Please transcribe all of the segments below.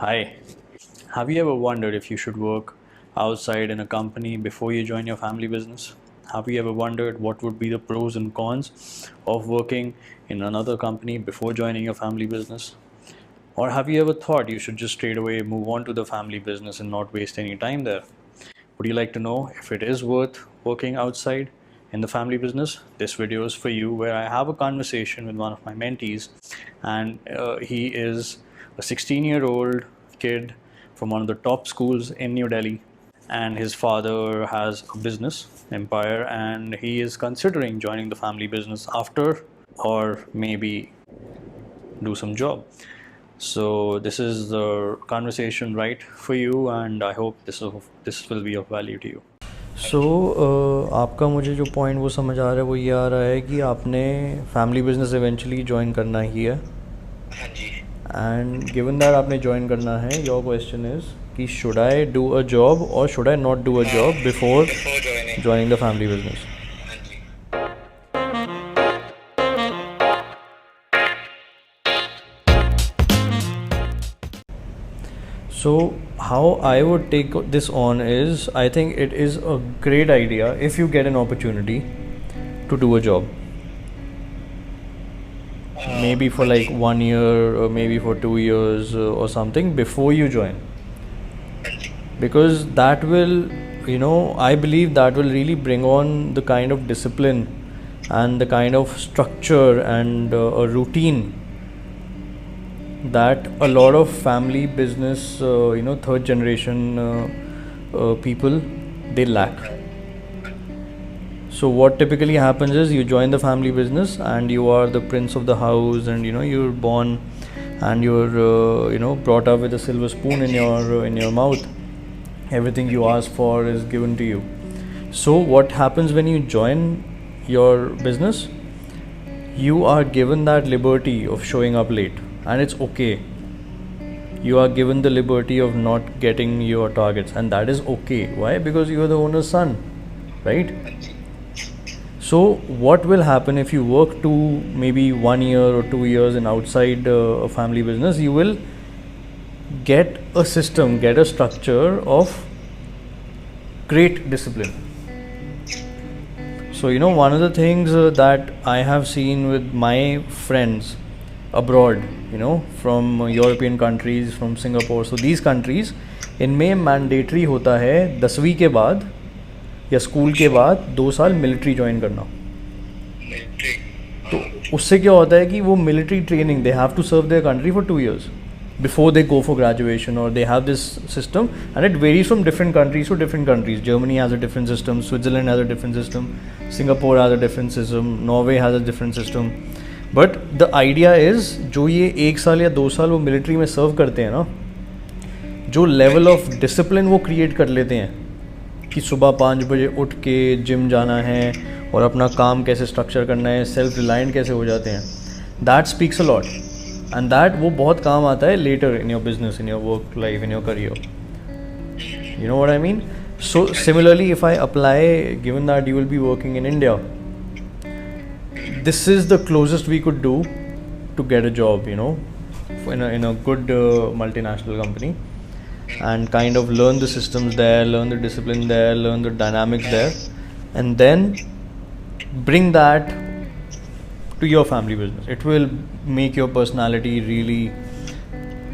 Hi. Have you ever wondered if you should work outside in a company before you join your family business? Have you ever wondered what would be the pros and cons of working in another company before joining your family business? Or have you ever thought you should just straight away move on to the family business and not waste any time there? Would you like to know if it is worth working outside in the family business? This video is for you, where I have a conversation with one of my mentees, and he is a 16-year-old kid from one of the top schools in New Delhi, and his father has a business empire, and he is considering joining the family business after, or maybe do some job. So this is the conversation right for you, and I hope this will be of value to you. सो आपका मुझे जो point वो समझ आ रहा है वो ये आ रहा है कि आपने फैमिली बिजनेस इवेंचुअली ज्वाइन करना ही है. हाँ जी. एंड गिवन दैट आपने ज्वाइन करना है, योर क्वेश्चन इज़ कि should I do a job और should I not do a job before before joining. Joining the family business. हाँ जी. So, how I would take this on is I think it is a great idea if you get an opportunity to do a job. Maybe for हाँ like ji. 1 year or maybe for 2 years or something before you join. हाँ जी. Because that will, I believe that will really bring on the kind of discipline and the kind of structure and a routine that a lot of family business, third generation people, they lack. So what typically happens is you join the family business and you are the prince of the house, and you're born and you're brought up with a silver spoon in your mouth. Everything you ask for is given to you. So what happens when you join your business? You are given that liberty of showing up late, and it's okay. You are given the liberty of not getting your targets, and that is okay. Why? Because you are the owner's son, right? So what will happen if you work to maybe 1 year or 2 years in outside a family business? You will get a system, get a structure of great discipline. So one of the things that I have seen with my friends abroad, from European countries, from Singapore, so these countries, इनमें mandatory होता है 10वीं के बाद या school के बाद 2 साल मिलिट्री ज्वाइन करना. मिलिट्री. तो उससे क्या होता है कि वो military training, they have to serve their country for 2 years before they go for graduation, or they have this system, and it varies from different countries to different countries. Germany has a different system, Switzerland has a different system, Singapore has a different system, Norway has a different system. But the idea is, जो ये 1 साल या 2 साल वो military में सर्व करते हैं ना, जो लेवल ऑफ डिसिप्लिन वो क्रिएट कर लेते हैं कि सुबह 5 बजे उठ के जिम जाना है और अपना काम कैसे स्ट्रक्चर करना है, सेल्फ रिलायंट कैसे हो जाते हैं, that speaks a lot. And that वो बहुत काम आता है later in your business, in your work life, in your career. You know what I mean? So similarly, if I apply, given that you will be working in India, this is the closest we could do to get a job, in a good multinational company, and kind of learn the systems there, learn the discipline there, learn the dynamics there, and then bring that to your family business. It will make your personality really,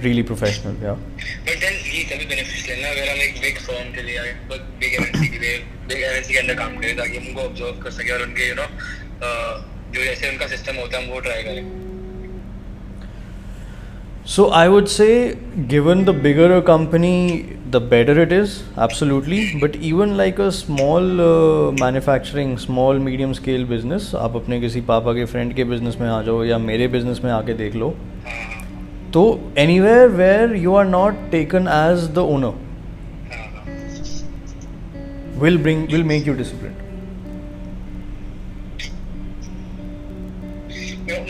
really professional. Yeah. But then ये तभी beneficial है ना अगर हम एक big firm के लिए या बिग एमएनसी के लिए बिग एमएनसी के अंदर काम करें, ताकि हम उनको ऑब्जर्व कर सके और उनके जो जैसे उनका सिस्टम होता है हम वो ट्राई करें. So I would say, given the bigger a company, the better it is, absolutely. But even like a small manufacturing, small medium scale business, आप अपने किसी पापा के फ्रेंड के बिजनेस में आ जाओ या मेरे बिजनेस में आके देख लो, तो anywhere where you are not taken as the owner will make you disciplined.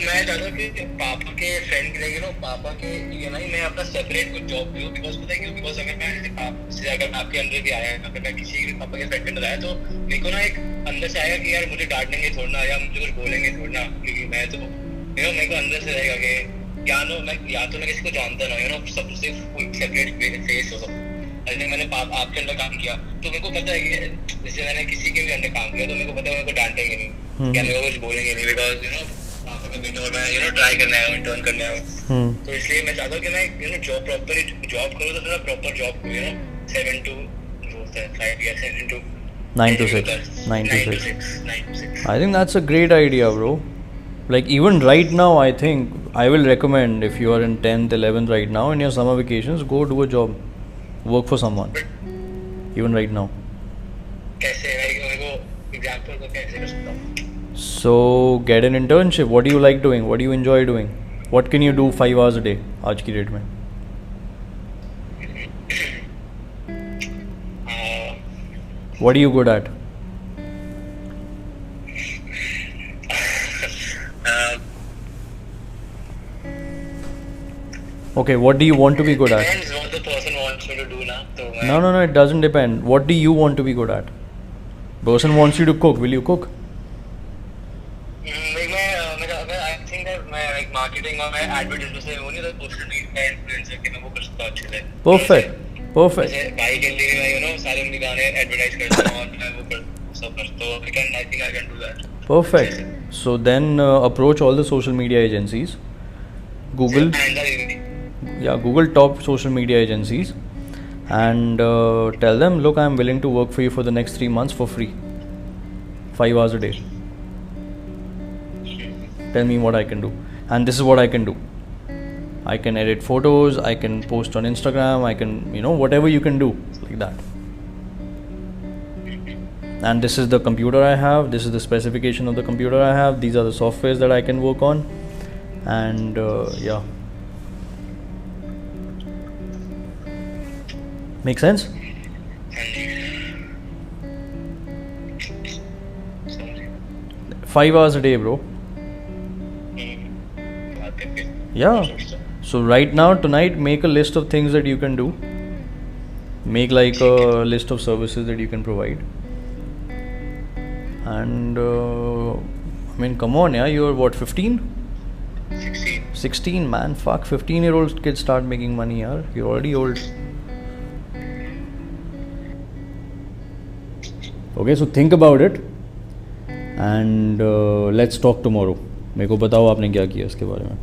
मैं चाहता हूँ कि पापा के फ्रेंड के लिए पापा के लिए ना मैं अपना सेपरेट कुछ जॉब लूँ. बिकॉज पता है क्यों? बिकॉज अगर मैं अगर आपके अंदर भी आया, अगर मैं किसी पापा के फ्रेंड के अंदर आया, तो मेरे को ना एक अंदर से आएगा कि यार मुझे डांटेंगे थोड़ा या मुझे कुछ बोलेंगे थोड़ा, क्योंकि मैं तो मेरे को अंदर से रहेगा कि मैं किसी को जानता ना, सब सिर्फ सेपरेट फेस हो सब। जैसे मैंने आपके अंदर काम किया तो मेरे को पता है कि जैसे मैंने किसी के भी अंदर काम किया तो मेरे को पता है मेरे को डांटेंगे नहीं या मेरे को कुछ बोलेंगे नहीं, बिकॉज पापा का बेटा और मैं ट्राई करने आया हूँ, इंटर्न करने आया हूँ। तो इसलिए मैं चाहता हूँ कि मैं जॉब प्रॉपर जॉब करूँ तो प्रॉपर जॉब करूँ 7 to 5 years into 9 to 6. 9 to 6. I think that's a great idea, bro. Like even right now, I think I will recommend if you are in 10th, 11th right now in your summer vacations, go do a job, work for someone. Even right now. कैसे मेरे को example को कैसे कर सकता हूँ? So get an internship. What do you like doing? What do you enjoy doing? What can you do 5 hours a day आज की डेट में? What are you good at? Okay, what do you want to be good at? Depends what the person wants me to do ना, तो मैं No, it doesn't depend. What do you want to be good at? Person wants you to cook. Will you cook? मैं I think that मैं like marketing और मैं advertisement से वो नहीं तो सोशल मीडिया इन्फ्लुएंसर के मैं वो कर सकता हूँ अच्छे से। Perfect. जैसे भाई के लिए मैं सारे उनके गाने एडवर्टाइज करता हूँ और मैं वो कर सब कर, तो I think I can do that. Perfect. So then approach all the social media agencies. Google. Google top social media agencies and tell them, look, I'm willing to work for you for the next 3 months for free, 5 hours a day. Tell me what I can do, and this is what I can do. I can edit photos, I can post on Instagram, I can, whatever you can do like that. And this is the computer I have, this is the specification of the computer I have, these are the softwares that I can work on, and Make sense? 5 hours a day, bro. Yeah. So right now, tonight, make a list of things that you can do. Make like a list of services that you can provide. And come on, yeah. You're what, 15? 16, man. Fuck, 15-year-old kids start making money, yeah. You're already old. Okay, so think about it and let's talk tomorrow. मेरे को बताओ आपने क्या किया इसके बारे में.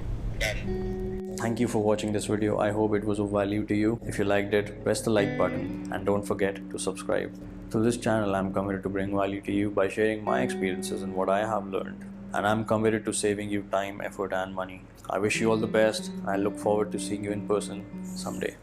Thank you for watching this video. I hope it was of value to you. If you liked it, press the like button and don't forget to subscribe. Through this channel, I'm committed to bring value to you by sharing my experiences and what I have learned. And I'm committed to saving you time, effort and money. I wish you all the best. I look forward to seeing you in person someday.